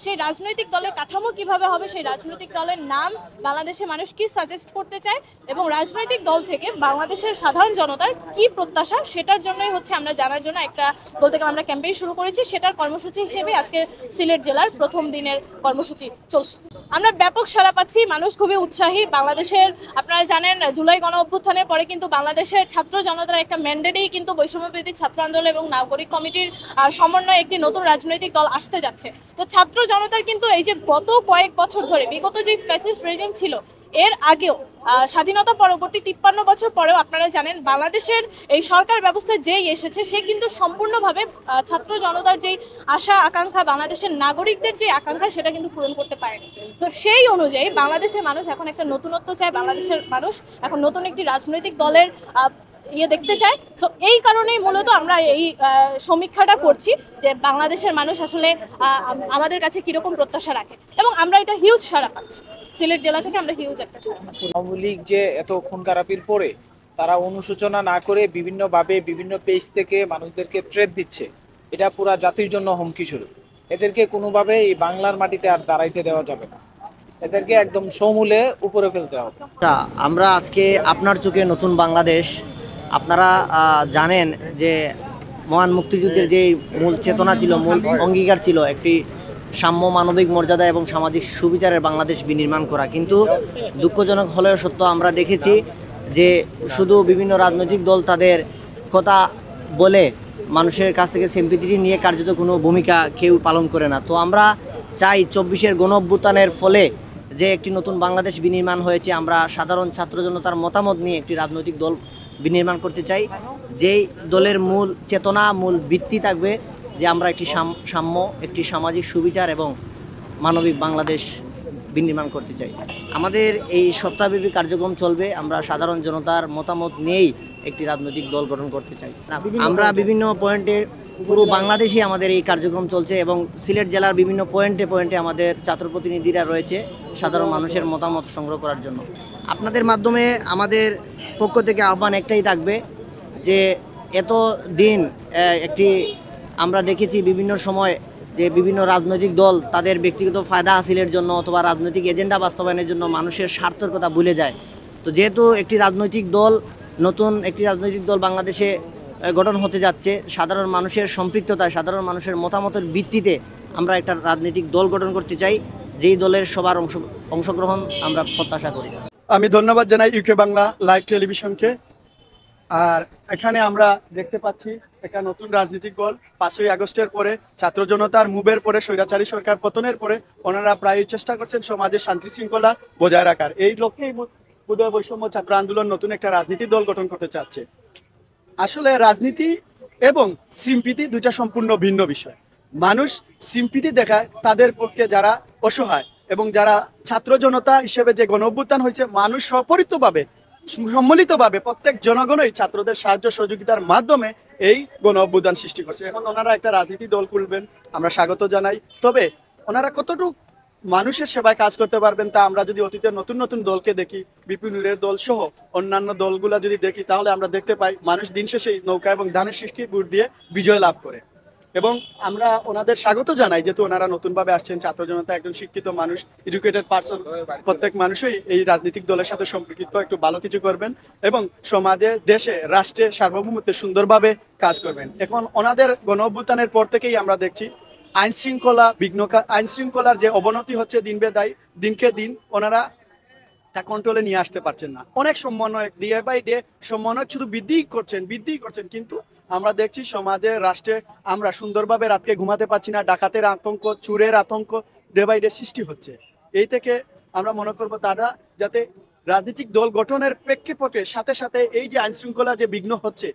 সেই রাজনৈতিক দলের কাঠামো কিভাবে হবে, সেই রাজনৈতিক দলের নাম বাংলাদেশের মানুষ কি সাজেস্ট করতে চায় এবং রাজনৈতিক দল থেকে বাংলাদেশের সাধারণ জনতার কি প্রত্যাশা, সেটার জন্যই হচ্ছে আমরা জানার জন্য একটা বলতে গেলে আমরা ক্যাম্পেইন শুরু করেছি। সেটার কর্মসূচি হিসেবে আজকে সিলেট জেলার প্রথম দিনের কর্মসূচি চলছে। আমরা ব্যাপক সাড়া পাচ্ছি, মানুষ খুবই উৎসাহী। বাংলাদেশের আপনারা জানেন জুলাই গণ অভ্যুত্থানের পরে কিন্তু বাংলাদেশের ছাত্র জনতার একটা ম্যান্ডেটেই কিন্তু বৈষম্যবিরোধী ছাত্র আন্দোলন এবং নাগরিক কমিটির সমন্বয়ে একটি নতুন রাজনৈতিক দল আসতে যাচ্ছে। তো ছাত্র জনতার কিন্তু এই যে গত কয়েক বছর ধরে বিগত যে ফ্যাসিস্ট রেজিম ছিল এর আগেও স্বাধীনতা পরবর্তী 53 বছর পরেও আপনারা জানেন বাংলাদেশের এই সরকার ব্যবস্থা যেই এসেছে সে কিন্তু সম্পূর্ণভাবে ছাত্র জনতার যেই আশা আকাঙ্ক্ষা, বাংলাদেশের নাগরিকদের যে আকাঙ্ক্ষা সেটা কিন্তু পূরণ করতে পারেনি। তো সেই অনুযায়ী বাংলাদেশের মানুষ এখন একটা নতুনত্ব চায়, বাংলাদেশের মানুষ এখন নতুন একটি রাজনৈতিক দলের দেখতে চায়। তো এই কারণেই মূলত আমরা এই সমীক্ষাটা করছি যে বাংলাদেশের মানুষ আসলে আমাদের কাছে কিরকম প্রত্যাশা রাখে, এবং আমরা এটা হিউজ সাড়া পাচ্ছি। সিলেট জেলা থেকে আমরা হিউজ একটা সাড়া পাচ্ছি। আওয়ামী লীগ যে এত খুন খারাপির পরে তারা অনুশোচনা না করে বিভিন্নভাবে বিভিন্ন পেজ থেকে মানুষদেরকে থ্রেট দিচ্ছে, এটা পুরা জাতির জন্য হুমকি স্বরূপ। এদেরকে কোনোভাবে এই বাংলার মাটিতে আর দাঁড়াইতে দেওয়া যাবে না, এদেরকে একদম সমূলে উপরে ফেলতে হবে। আমরা আজকে আপনার চোখে নতুন বাংলাদেশ, আপনারা জানেন যে মহান মুক্তিযুদ্ধের যে মূল চেতনা ছিল, মূল অঙ্গীকার ছিল একটি সাম্য, মানবিক মর্যাদা এবং সামাজিক সুবিচারের বাংলাদেশ বিনির্মাণ করা। কিন্তু দুঃখজনক হলেও সত্য, আমরা দেখেছি যে শুধু বিভিন্ন রাজনৈতিক দল তাদের কথা বলে মানুষের কাছ থেকে সিম্পিতি নিয়ে কার্যত কোনো ভূমিকা কেউ পালন করে না। তো আমরা চাই 24-এর গণ অভ্যুত্থানের ফলে যে একটি নতুন বাংলাদেশ বিনির্মাণ হয়েছে, আমরা সাধারণ ছাত্র জনতার মতামত নিয়ে একটি রাজনৈতিক দল বিনির্মাণ করতে চাই, যেই দলের মূল চেতনা, মূল ভিত্তি থাকবে যে আমরা একটি সাম্য, একটি সামাজিক সুবিচার এবং মানবিক বাংলাদেশ বিনির্মাণ করতে চাই। আমাদের এই সপ্তাহব্যাপী কার্যক্রম চলবে, আমরা সাধারণ জনতার মতামত নিয়েই একটি রাজনৈতিক দল গঠন করতে চাই। আমরা বিভিন্ন পয়েন্টে, পুরো বাংলাদেশে আমাদের এই কার্যক্রম চলছে এবং সিলেট জেলার বিভিন্ন পয়েন্টে পয়েন্টে আমাদের ছাত্র প্রতিনিধিরা রয়েছে সাধারণ মানুষের মতামত সংগ্রহ করার জন্য। আপনাদের মাধ্যমে আমাদের পক্ষ থেকে আহ্বান একটাই থাকবে যে এত দিন একটি আমরা দেখেছি বিভিন্ন সময় যে বিভিন্ন রাজনৈতিক দল তাদের ব্যক্তিগত ফায়দা হাসিলের জন্য অথবা রাজনৈতিক এজেন্ডা বাস্তবায়নের জন্য মানুষের স্বার্থের কথা ভুলে যায়। তো যেহেতু একটি রাজনৈতিক দল, নতুন একটি রাজনৈতিক দল বাংলাদেশে গঠন হতে যাচ্ছে, সাধারণ মানুষের সম্পৃক্ততায়, সাধারণ মানুষের মতামতের ভিত্তিতে আমরা একটা রাজনৈতিক দল গঠন করতে চাই, যেই দলের সবার অংশগ্রহণ আমরা প্রত্যাশা করি। আমি ধন্যবাদ জানাই ইউকে বাংলা লাইভ টেলিভিশনকে। আর এখানে আমরা দেখতে পাচ্ছি একটা নতুন রাজনৈতিক দল 5ই আগস্টের পরে, ছাত্র জনতার মুভের পরে, স্বৈরাচারী সরকার পতনের পরে ওনারা প্রায় চেষ্টা করছেন সমাজে শান্তি শৃঙ্খলা বজায় রাখার। এই লক্ষ্যেই উদয় বৈষম্য ছাত্র আন্দোলন নতুন একটা রাজনীতি দল গঠন করতে চাচ্ছে। আসলে রাজনীতি এবং সিম্পিতি দুইটা সম্পূর্ণ ভিন্ন বিষয়। মানুষ সিম্পিতি দেখায় তাদের পক্ষে যারা অসহায় এবং যারা ছাত্র জনতা হিসেবে যে গণ অভ্যুত্থান হয়েছে, মানুষ সপরিতভাবে সম্মিলিতভাবে প্রত্যেক জনগণই ছাত্রদের সাহায্য সহযোগিতার মাধ্যমে এই গণ অভ্যুত্থান সৃষ্টি করছে। এখন ওনারা একটা রাজনীতি দল খুলবেন, আমরা স্বাগত জানাই। তবে ওনারা কতটুকু মানুষের সেবায় কাজ করতে পারবেন তা আমরা যদি অতীতের নতুন নতুন দলকে দেখি, বিপি নুরের দল সহ অন্যান্য দলগুলা যদি দেখি, তাহলে আমরা দেখতে পাই মানুষ দিন শেষে নৌকা এবং ধানের শীষকে ভোট দিয়ে বিজয় লাভ করে। এবং আমরা ওনাদের স্বাগত জানাই, যেহেতু ওনারা নতুনভাবে আসছেন। ছাত্র জনতা একজন শিক্ষিত মানুষ, এডুকেটেড পার্সন, প্রত্যেক মানুষই এই রাজনৈতিক দলের সাথে সম্পর্কিত, একটু ভালো কিছু করবেন এবং সমাজে, দেশে, রাষ্ট্রে সার্বভৌমত্বে সুন্দরভাবে কাজ করবেন। এখন ওনাদের গণ অভ্যুত্থানের পর থেকেই আমরা দেখছি আইন শৃঙ্খলার যে অবনতি হচ্ছে দিনকে দিন, ওনারা তা কন্ট্রোলে নিয়ে আসতে পারছেন না। অনেক সমন্বয় ডে বাই ডে সমন্বয় শুধু বৃদ্ধি করছেন, কিন্তু আমরা দেখছি সমাজে, রাষ্ট্রে আমরা সুন্দরভাবে রাতকে ঘুমাতে পারছি না। ডাকাতের আতঙ্ক, চুরের আতঙ্ক ডে বাই ডে সৃষ্টি হচ্ছে। এই থেকে আমরা মনে করব তারা যাতে রাজনৈতিক দল গঠনের প্রেক্ষাপটে সাথে সাথে এই যে আইন শৃঙ্খলা যে বিঘ্ন হচ্ছে